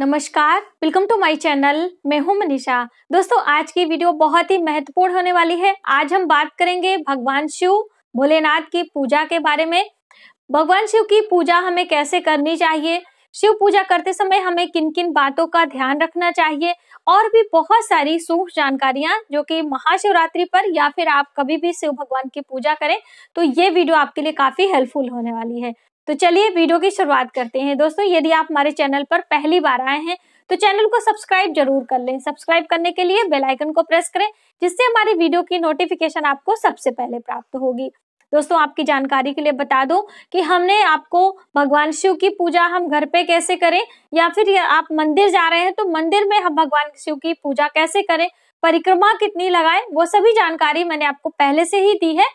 नमस्कार, welcome to my channel. मैं हूं मनीषा। दोस्तों, आज की वीडियो बहुत ही महत्वपूर्ण होने वाली है। आज हम बात करेंगे भगवान शिव भोलेनाथ की पूजा के बारे में। भगवान शिव की पूजा हमें कैसे करनी चाहिए, शिव पूजा करते समय हमें किन किन बातों का ध्यान रखना चाहिए और भी बहुत सारी सूक्ष्म जानकारियां जो कि महाशिवरात्रि पर या फिर आप कभी भी शिव भगवान की पूजा करें तो ये वीडियो आपके लिए काफी हेल्पफुल होने वाली है। तो चलिए वीडियो की शुरुआत करते हैं। दोस्तों, यदि आप हमारे चैनल पर पहली बार आए हैं तो चैनल को सब्सक्राइब जरूर कर लें। सब्सक्राइब करने के लिए बेल आइकन को प्रेस करें जिससे हमारी वीडियो की नोटिफिकेशन आपको सबसे पहले प्राप्त होगी। दोस्तों, आपकी जानकारी के लिए बता दूं कि हमने आपको भगवान शिव की पूजा हम घर पे कैसे करें या फिर आप मंदिर जा रहे हैं तो मंदिर में हम भगवान शिव की पूजा कैसे करें, परिक्रमा कितनी लगाएं, वो सभी जानकारी मैंने आपको पहले से ही दी है।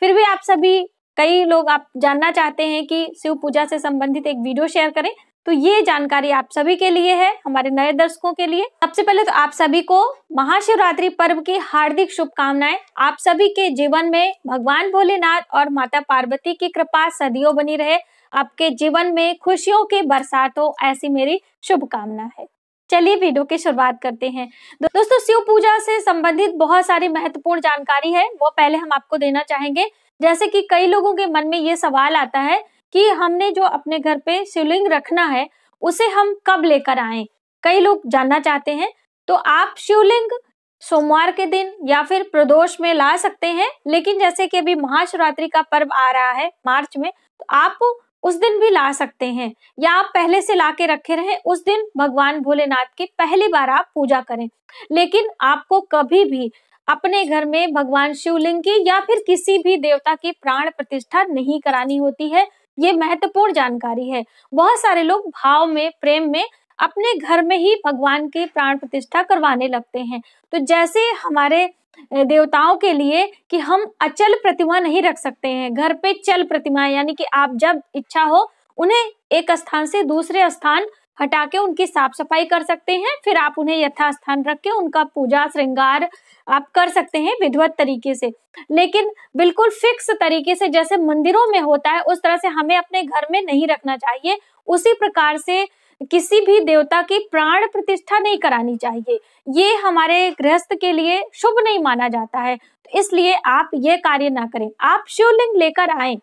फिर भी आप सभी कई लोग आप जानना चाहते हैं कि शिव पूजा से संबंधित एक वीडियो शेयर करें, तो ये जानकारी आप सभी के लिए है, हमारे नए दर्शकों के लिए। सबसे पहले तो आप सभी को महाशिवरात्रि पर्व की हार्दिक शुभकामनाएं। आप सभी के जीवन में भगवान भोलेनाथ और माता पार्वती की कृपा सदियों बनी रहे, आपके जीवन में खुशियों की बरसात हो, ऐसी मेरी शुभकामना है। चलिए वीडियो की शुरुआत करते हैं। दोस्तों, शिव पूजा से संबंधित बहुत सारी महत्वपूर्ण जानकारी है, वो पहले हम आपको देना चाहेंगे। जैसे कि कई लोगों के मन में ये सवाल आता है कि हमने जो अपने घर पे शिवलिंग रखना है उसे हम कब लेकर आएं, कई लोग जानना चाहते हैं। तो आप शिवलिंग सोमवार के दिन या फिर प्रदोष में ला सकते हैं, लेकिन जैसे कि अभी महाशिवरात्रि का पर्व आ रहा है मार्च में, तो आप उस दिन भी ला सकते हैं या आप पहले से ला के रखे रहें, उस दिन भगवान भोलेनाथ की पहली बार आप पूजा करें। लेकिन आपको कभी भी अपने घर में भगवान शिवलिंग की या फिर किसी भी देवता की प्राण प्रतिष्ठा नहीं करानी होती है। ये महत्वपूर्ण जानकारी है। बहुत सारे लोग भाव में, प्रेम में अपने घर में ही भगवान की प्राण प्रतिष्ठा करवाने लगते हैं। तो जैसे हमारे देवताओं के लिए कि हम अचल प्रतिमा नहीं रख सकते हैं, घर पे चल प्रतिमा, यानी कि आप जब इच्छा हो उन्हें एक स्थान से दूसरे स्थान हटा के उनकी साफ सफाई कर सकते हैं, फिर आप उन्हें यथास्थान रख के उनका पूजा श्रृंगार आप कर सकते हैं विधिवत तरीके से। लेकिन बिल्कुल फिक्स तरीके से जैसे मंदिरों में होता है उस तरह से हमें अपने घर में नहीं रखना चाहिए। उसी प्रकार से किसी भी देवता की प्राण प्रतिष्ठा नहीं करानी चाहिए, ये हमारे गृहस्थ के लिए शुभ नहीं माना जाता है। तो इसलिए आप ये कार्य ना करें। आप शिवलिंग लेकर आए,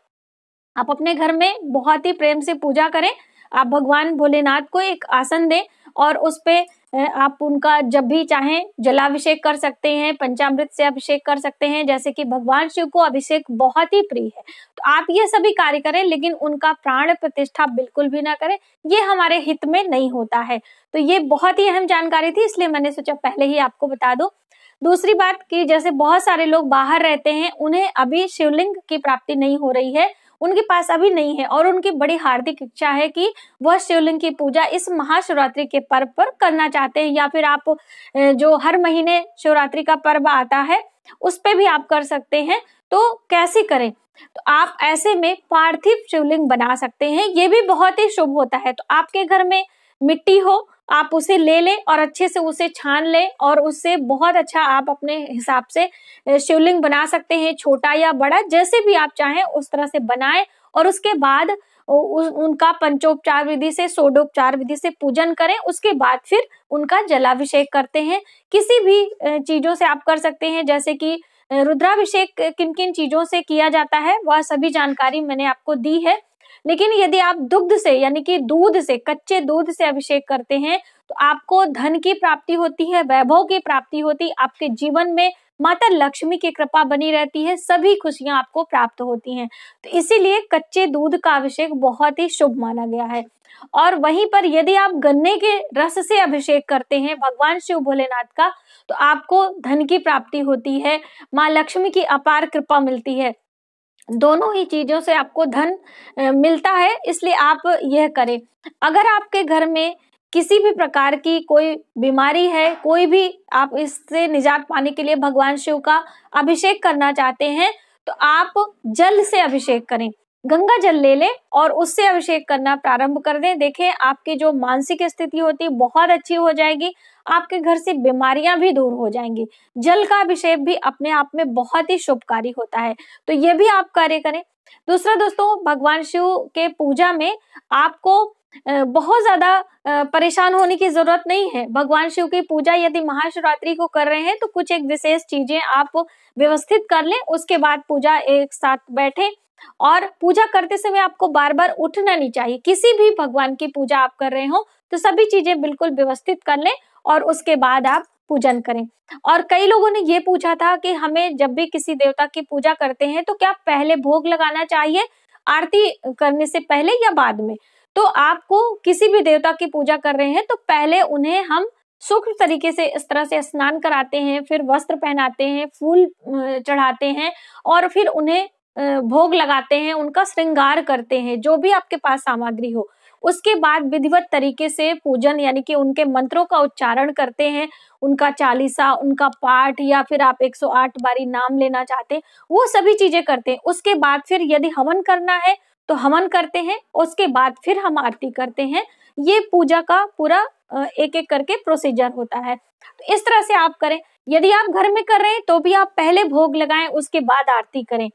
आप अपने घर में बहुत ही प्रेम से पूजा करें। आप भगवान भोलेनाथ को एक आसन दें और उस पे आप उनका जब भी चाहें जलाभिषेक कर सकते हैं, पंचामृत से अभिषेक कर सकते हैं। जैसे कि भगवान शिव को अभिषेक बहुत ही प्रिय है, तो आप ये सभी कार्य करें, लेकिन उनका प्राण प्रतिष्ठा बिल्कुल भी ना करें, ये हमारे हित में नहीं होता है। तो ये बहुत ही अहम जानकारी थी, इसलिए मैंने सोचा पहले ही आपको बता दूं। दूसरी बात कि जैसे बहुत सारे लोग बाहर रहते हैं, उन्हें अभी शिवलिंग की प्राप्ति नहीं हो रही है, उनके पास अभी नहीं है और उनकी बड़ी हार्दिक इच्छा है कि वह शिवलिंग की पूजा इस महाशिवरात्रि के पर्व पर करना चाहते हैं, या फिर आप जो हर महीने शिवरात्रि का पर्व आता है उस पे भी आप कर सकते हैं। तो कैसे करें? तो आप ऐसे में पार्थिव शिवलिंग बना सकते हैं, ये भी बहुत ही शुभ होता है। तो आपके घर में मिट्टी हो, आप उसे ले लें और अच्छे से उसे छान लें और उससे बहुत अच्छा आप अपने हिसाब से शिवलिंग बना सकते हैं, छोटा या बड़ा जैसे भी आप चाहें उस तरह से बनाएं। और उसके बाद उनका पंचोपचार विधि से, षोडोपचार विधि से पूजन करें। उसके बाद फिर उनका जलाभिषेक करते हैं। किसी भी चीजों से आप कर सकते हैं, जैसे कि रुद्राभिषेक किन किन चीजों से किया जाता है वह सभी जानकारी मैंने आपको दी है। लेकिन यदि आप दुग्ध से, यानी कि दूध से, कच्चे दूध से अभिषेक करते हैं तो आपको धन की प्राप्ति होती है, वैभव की प्राप्ति होती है, आपके जीवन में माता लक्ष्मी की कृपा बनी रहती है, सभी खुशियां आपको प्राप्त होती हैं। तो इसीलिए कच्चे दूध का अभिषेक बहुत ही शुभ माना गया है। और वहीं पर यदि आप गन्ने के रस से अभिषेक करते हैं भगवान शिव भोलेनाथ का, तो आपको धन की प्राप्ति होती है, माँ लक्ष्मी की अपार कृपा मिलती है, दोनों ही चीजों से आपको धन मिलता है। इसलिए आप यह करें। अगर आपके घर में किसी भी प्रकार की कोई बीमारी है, कोई भी आप इससे निजात पाने के लिए भगवान शिव का अभिषेक करना चाहते हैं, तो आप जल से अभिषेक करें। गंगा जल ले लें और उससे अभिषेक करना प्रारंभ कर दें। देखें आपकी जो मानसिक स्थिति होती है बहुत अच्छी हो जाएगी, आपके घर से बीमारियां भी दूर हो जाएंगी। जल का अभिषेक भी अपने आप में बहुत ही शुभकारी होता है, तो ये भी आप कार्य करें। दूसरा दोस्तों, भगवान शिव के पूजा में आपको बहुत ज्यादा परेशान होने की जरूरत नहीं है। भगवान शिव की पूजा यदि महाशिवरात्रि को कर रहे हैं तो कुछ एक विशेष चीजें आप व्यवस्थित कर लें, उसके बाद पूजा एक साथ बैठे। और पूजा करते समय आपको बार बार उठना नहीं चाहिए। किसी भी भगवान की पूजा आप कर रहे हो तो सभी चीजें बिल्कुल व्यवस्थित कर लें और उसके बाद आप पूजन करें। और कई लोगों ने ये पूछा था कि हमें जब भी किसी देवता की पूजा करते हैं तो क्या पहले भोग लगाना चाहिए आरती करने से पहले या बाद में? तो आपको किसी भी देवता की पूजा कर रहे हैं तो पहले उन्हें हम सूक्ष्म तरीके से इस तरह से स्नान कराते हैं, फिर वस्त्र पहनाते हैं, फूल चढ़ाते हैं और फिर उन्हें भोग लगाते हैं, उनका श्रृंगार करते हैं, जो भी आपके पास सामग्री हो। उसके बाद विधिवत तरीके से पूजन यानी कि उनके मंत्रों का उच्चारण करते हैं, उनका चालीसा, उनका पाठ या फिर आप 108 बारी नाम लेना चाहते हैं, वो सभी चीजें करते हैं। उसके बाद फिर यदि हवन करना है तो हवन करते हैं, उसके बाद फिर हम आरती करते हैं। ये पूजा का पूरा एक एक करके प्रोसीजर होता है। तो इस तरह से आप करें। यदि आप घर में कर रहे हैं तो भी आप पहले भोग लगाएं, उसके बाद आरती करें।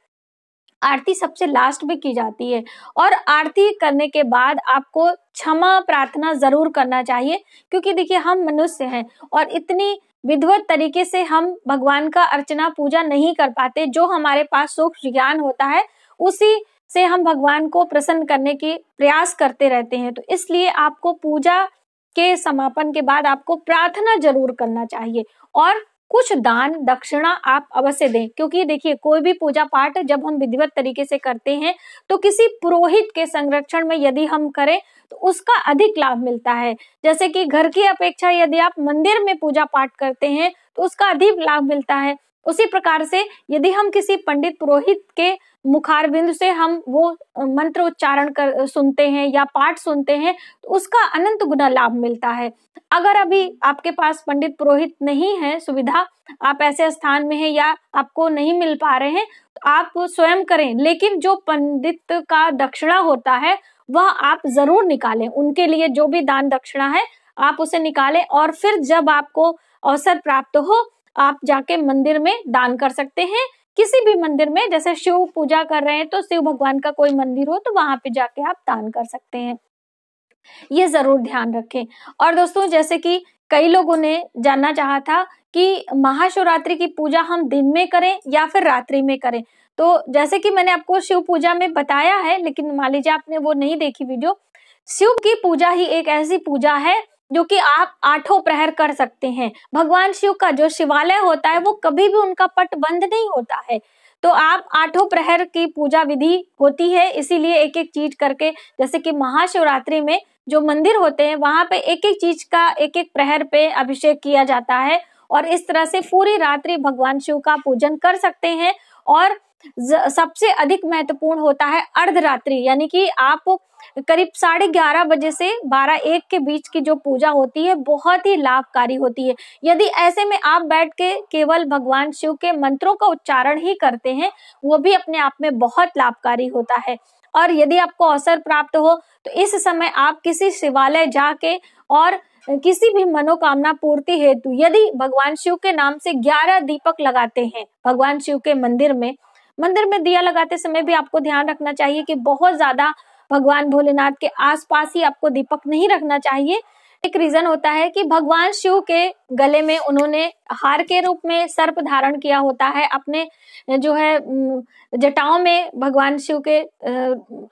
आरती सबसे लास्ट में की जाती है और आरती करने के बाद आपको क्षमा प्रार्थना जरूर करना चाहिए, क्योंकि देखिए हम मनुष्य हैं और इतनी विधिवत तरीके से हम भगवान का अर्चना पूजा नहीं कर पाते। जो हमारे पास सूक्ष्म ज्ञान होता है उसी से हम भगवान को प्रसन्न करने की प्रयास करते रहते हैं। तो इसलिए आपको पूजा के समापन के बाद आपको प्रार्थना जरूर करना चाहिए और कुछ दान दक्षिणा आप अवश्य दें, क्योंकि देखिए कोई भी पूजा पाठ जब हम विधिवत तरीके से करते हैं तो किसी पुरोहित के संरक्षण में यदि हम करें तो उसका अधिक लाभ मिलता है। जैसे कि घर की अपेक्षा यदि आप मंदिर में पूजा पाठ करते हैं तो उसका अधिक लाभ मिलता है। उसी प्रकार से यदि हम किसी पंडित पुरोहित के मुखारबिंद से हम वो मंत्र उच्चारण कर सुनते हैं या पाठ सुनते हैं तो उसका अनंत गुना लाभ मिलता है। अगर अभी आपके पास पंडित पुरोहित नहीं है सुविधा, आप ऐसे स्थान में हैं या आपको नहीं मिल पा रहे हैं, तो आप स्वयं करें, लेकिन जो पंडित का दक्षिणा होता है वह आप जरूर निकालें। उनके लिए जो भी दान दक्षिणा है आप उसे निकालें और फिर जब आपको अवसर प्राप्त हो आप जाके मंदिर में दान कर सकते हैं। किसी भी मंदिर में, जैसे शिव पूजा कर रहे हैं तो शिव भगवान का कोई मंदिर हो तो वहां पे जाके आप दान कर सकते हैं। ये जरूर ध्यान रखें। और दोस्तों, जैसे कि कई लोगों ने जानना चाहा था कि महाशिवरात्रि की पूजा हम दिन में करें या फिर रात्रि में करें। तो जैसे कि मैंने आपको शिव पूजा में बताया है, लेकिन मान लीजिए आपने वो नहीं देखी वीडियो। शिव की पूजा ही एक ऐसी पूजा है जो कि आप आठों प्रहर कर सकते हैं। भगवान शिव का जो शिवालय होता है वो कभी भी उनका पट बंद नहीं होता है। तो आप आठों प्रहर की पूजा विधि होती है, इसीलिए एक एक चीज करके, जैसे कि महाशिवरात्रि में जो मंदिर होते हैं वहां पे एक एक चीज का एक एक प्रहर पे अभिषेक किया जाता है और इस तरह से पूरी रात्रि भगवान शिव का पूजन कर सकते हैं। और सबसे अधिक महत्वपूर्ण होता है अर्धरात्रि, यानी कि आप करीब 11:30 बजे से 12-1 के बीच की जो पूजा होती है बहुत ही लाभकारी होती है। यदि ऐसे में आप बैठ के केवल भगवान शिव के मंत्रों का उच्चारण ही करते हैं, वो भी अपने आप में बहुत लाभकारी होता है। और यदि आपको अवसर प्राप्त हो तो इस समय आप किसी शिवालय जाके और किसी भी मनोकामना पूर्ति हेतु यदि भगवान शिव के नाम से 11 दीपक लगाते हैं भगवान शिव के मंदिर में दिया लगाते समय भी आपको ध्यान रखना चाहिए कि बहुत ज्यादा भगवान भोलेनाथ के आसपास ही आपको दीपक नहीं रखना चाहिए। एक रीजन होता है कि भगवान शिव के गले में उन्होंने हार के रूप में सर्प धारण किया होता है। अपने जो है जटाओं में भगवान शिव के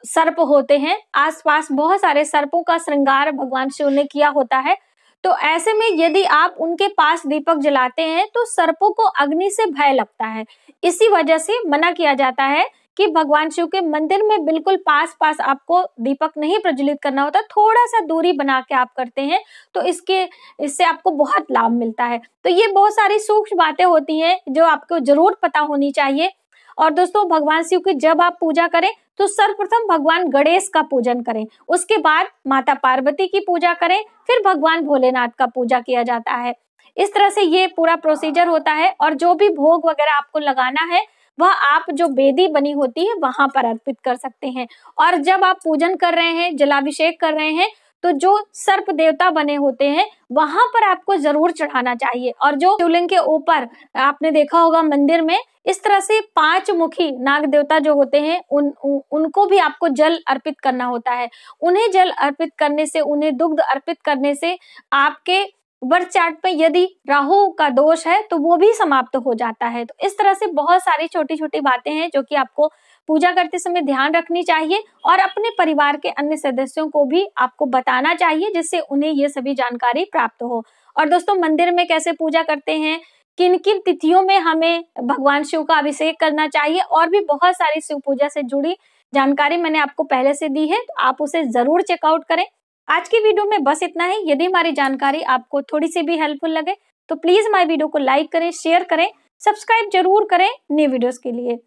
सर्प होते हैं। आसपास बहुत सारे सर्पों का श्रृंगार भगवान शिव ने किया होता है। तो ऐसे में यदि आप उनके पास दीपक जलाते हैं तो सर्पों को अग्नि से भय लगता है। इसी वजह से मना किया जाता है कि भगवान शिव के मंदिर में बिल्कुल पास आपको दीपक नहीं प्रज्वलित करना होता, थोड़ा सा दूरी बना के आप करते हैं तो इससे आपको बहुत लाभ मिलता है। तो ये बहुत सारी सूक्ष्म बातें होती हैं जो आपको जरूर पता होनी चाहिए। और दोस्तों, भगवान शिव की जब आप पूजा करें तो सर्वप्रथम भगवान गणेश का पूजन करें, उसके बाद माता पार्वती की पूजा करें, फिर भगवान भोलेनाथ का पूजा किया जाता है। इस तरह से ये पूरा प्रोसीजर होता है। और जो भी भोग वगैरह आपको लगाना है वह आप जो वेदी बनी होती है वहां पर अर्पित कर सकते हैं। और जब आप पूजन कर रहे हैं, जलाभिषेक कर रहे हैं, तो जो सर्प देवता बने होते हैं वहां पर आपको जरूर चढ़ाना चाहिए। और जो शिवलिंग के ऊपर आपने देखा होगा मंदिर में इस तरह से 5 मुखी नाग देवता जो होते हैं उनको भी आपको जल अर्पित करना होता है। उन्हें जल अर्पित करने से, उन्हें दुग्ध अर्पित करने से आपके बर्थ चार्ट पे यदि राहु का दोष है तो वो भी समाप्त हो जाता है। तो इस तरह से बहुत सारी छोटी छोटी बातें हैं जो कि आपको पूजा करते समय ध्यान रखनी चाहिए और अपने परिवार के अन्य सदस्यों को भी आपको बताना चाहिए, जिससे उन्हें ये सभी जानकारी प्राप्त हो। और दोस्तों, मंदिर में कैसे पूजा करते हैं, किन किन तिथियों में हमें भगवान शिव का अभिषेक करना चाहिए, और भी बहुत सारी शिव पूजा से जुड़ी जानकारी मैंने आपको पहले से दी है, तो आप उसे जरूर चेकआउट करें। आज की वीडियो में बस इतना ही। यदि हमारी जानकारी आपको थोड़ी सी भी हेल्पफुल लगे तो प्लीज हमारी वीडियो को लाइक करें, शेयर करें, सब्सक्राइब जरूर करें नई वीडियोस के लिए।